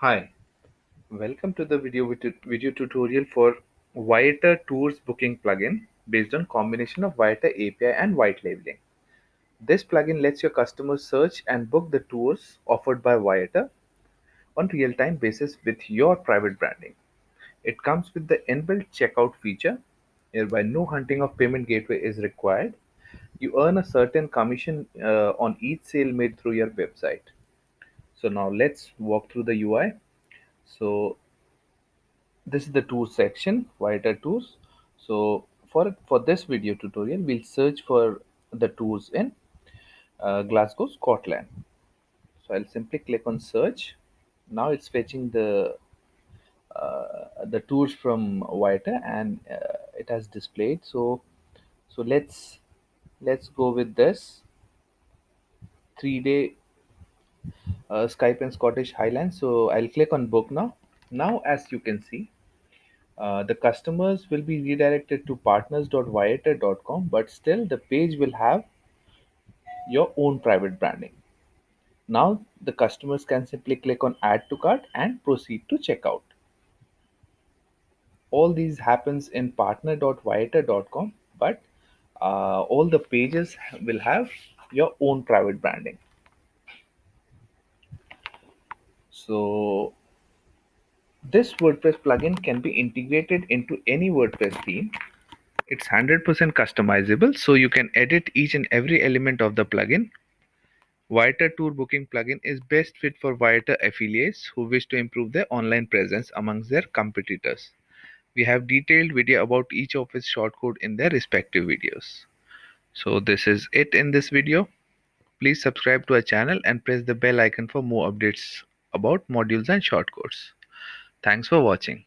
Hi, welcome to the video tutorial for Viator Tours booking plugin based on combination of Viator API and white labeling. This plugin lets your customers search and book the tours offered by Viator on real-time basis with your private branding. It comes with the inbuilt checkout feature, whereby no hunting of payment gateway is required. You earn a certain commission on each sale made through your website. So now let's walk through the UI. So this is the tour section, Viator tours. So for this video tutorial we'll search for the tours in Glasgow, Scotland. So I'll simply click on search. Now it's fetching the tours from Viator, and it has displayed. So let's go with this 3 day Skype and Scottish Highlands. So I'll click on book now. Now as you can see, the customers will be redirected to partners.viator.com, but still the page will have your own private branding. Now the customers can simply click on add to cart and proceed to checkout. All these happens in partner.viator.com, but all the pages will have your own private branding. So this WordPress plugin can be integrated into any WordPress theme. It's 100% customizable, so you can edit each and every element of the plugin. Viator Tour Booking plugin is best fit for Viator affiliates who wish to improve their online presence amongst their competitors. We have detailed video about each of its shortcode in their respective videos. So this is it in this video. Please subscribe to our channel and press the bell icon for more updates about modules and shortcodes. Thanks for watching.